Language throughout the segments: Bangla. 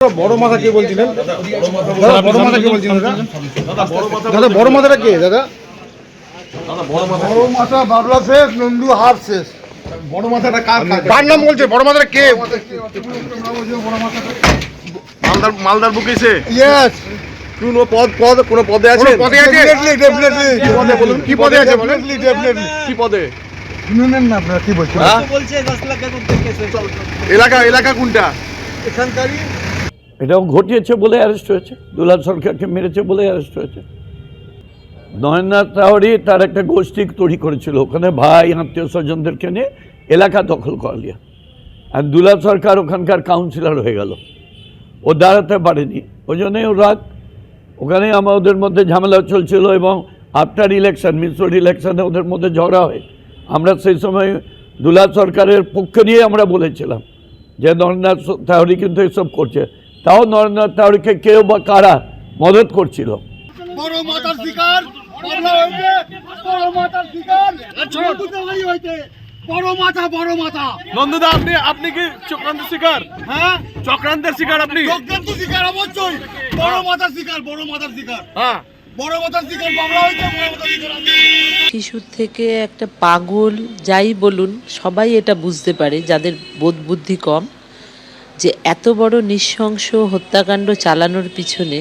বড় মাথা কে বলছিলেন? দাদা বড় মাথা কে বলছিলেন? দাদা বড় মাথাটা কে? দাদা বড় মাথা বাবলা শেষ, নন্দু হার শেষ। বড় মাথাটা কার নাম বলছে? বড় মাথাটা কে? মালদার বুকে এসে ইয়েস। কোনো পদে আছে? পদে আছে? ডেফিনেটলি। কি পদে বলুন? কি পদে আছে বলেন? ডেফিনেটলি। কি পদে? শুনুন না আপনারা কি বলছেন? বলছে 10 লাখের মধ্যে কেস। এলাকা কোনটা? এখানকারই এটাও ঘটিয়েছে বলে অ্যারেস্ট হয়েছে, দুলাল সরকারকে মেরেছে বলে অ্যারেস্ট হয়েছে। নরেন্দ্রনাথ রাওয়ারি তার একটা গোষ্ঠী তৈরি করেছিল, ওখানে ভাই আত্মীয় স্বজনদেরকে নিয়ে এলাকা দখল করলিয়া, আর দুলাল সরকার ওখানকার কাউন্সিলর হয়ে গেল, ও দাঁড়াতে পারেনি, ওই জন্যই ও রাগ। ওখানে আমাদের মধ্যে ঝামেলা চলছিল এবং আফটার ইলেকশন, মিশ্র ইলেকশনে ওদের মধ্যে ঝগড়া হয়। আমরা সেই সময় দুলাল সরকারের পক্ষ নিয়ে আমরা বলেছিলাম যে নরেন্দ্রনাথ রাওয়ারি কিন্তু এসব করছে, তাও নরেন্দ্রনাথ রাওয়ারিকে কেউ বা কারা মদত করছিল। বড় মাথার শিকার বাবলা হইছে, বড় মাথার শিকার নন্দুদাই হইছে। বড় মাথা নন্দুদা, আপনি কি চক্রান্তের শিকার? হ্যাঁ, চক্রান্তের শিকার আপনি? চক্রান্ত শিকার অবশ্যই। বড় মাথার শিকার হ্যাঁ, বড় মাথার শিকার বাবলা হইছে, বড় মাথার শিকার আমি। শিশুর থেকে একটা পাগল যাই বলুন, সবাই এটা বুঝতে পারে যাদের বোধ বুদ্ধি কম, যে এত বড় নৃশংস হত্যাকাণ্ড চালানোর পিছনে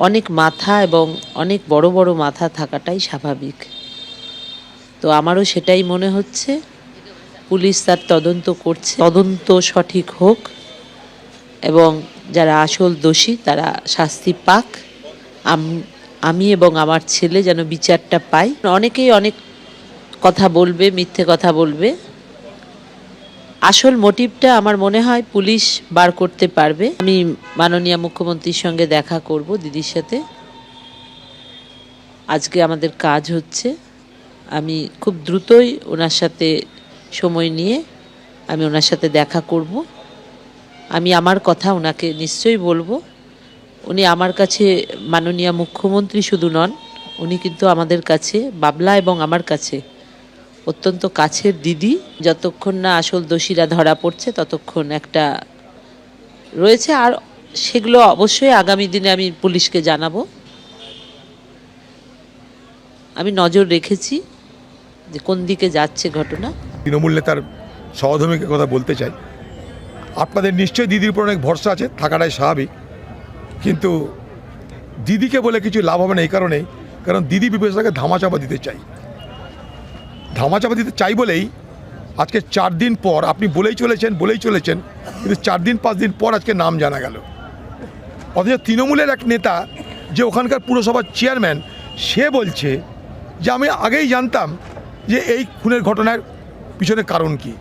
অনেক মাথা এবং অনেক বড় বড় মাথা থাকাটাই স্বাভাবিক। তো আমারও সেটাই মনে হচ্ছে। পুলিশ তার তদন্ত করছে, তদন্ত সঠিক হোক এবং যারা আসল দোষী তারা শাস্তি পাক, আমি এবং আমার ছেলে যেন বিচারটা পাই। অনেকেই অনেক কথা বলবে, মিথ্যে কথা বলবে, আসল মোটিভটা আমার মনে হয় পুলিশ বার করতে পারবে। আমি মাননীয় মুখ্যমন্ত্রীর সঙ্গে দেখা করব, দিদির সাথে। আজকে আমাদের কাজ হচ্ছে, আমি খুব দ্রুতই ওনার সাথে সময় নিয়ে আমি ওনার সাথে দেখা করব। আমি আমার কথা ওনাকে নিশ্চয়ই বলবো। উনি আমার কাছে মাননীয় মুখ্যমন্ত্রী শুধু নন, উনি কিন্তু আমাদের কাছে, বাবলা এবং আমার কাছে, অত্যন্ত কাছের দিদি। যতক্ষণ না আসল দোষীরা ধরা পড়ছে ততক্ষণ একটা রয়েছে, আর সেগুলো অবশ্যই আগামী দিনে আমি পুলিশকে জানাবো। আমি নজর রেখেছি যে কোন দিকে যাচ্ছে ঘটনা। তৃণমূল নেতার সহধর্মীকে কথা বলতে চাই, আপনাদের নিশ্চয়ই দিদির উপর অনেক ভরসা আছে, থাকাটাই স্বাভাবিক, কিন্তু দিদিকে বলে কিছু লাভ হবে না। এই কারণেই, কারণ দিদি বিবেচনাকে ধামাচাপা দিতে চাই বলেই আজকে 4 দিন পর, আপনি বলেই চলেছেন, কিন্তু 4 দিন 5 দিন পর আজকে নাম জানা গেল। অথচ তৃণমূলের এক নেতা, যে ওখানকার পুরসভার চেয়ারম্যান, সে বলছে যে আমি আগেই জানতাম যে এই খুনের ঘটনার পিছনে কারণ কি,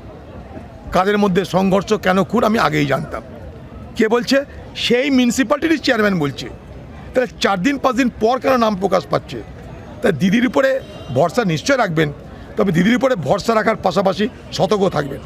কাদের মধ্যে সংঘর্ষ, কেন খুন, আমি আগেই জানতাম। কে বলছে? সেই মিউনিসিপ্যালিটির চেয়ারম্যান বলছে। তাহলে 4 দিন 5 দিন পর কেন নাম প্রকাশ পাচ্ছে? তাই দিদির উপরে ভরসা নিশ্চয় রাখবেন, তবে দিদির উপরে ভরসা রাখার পাশাপাশি সতর্ক থাকবেন।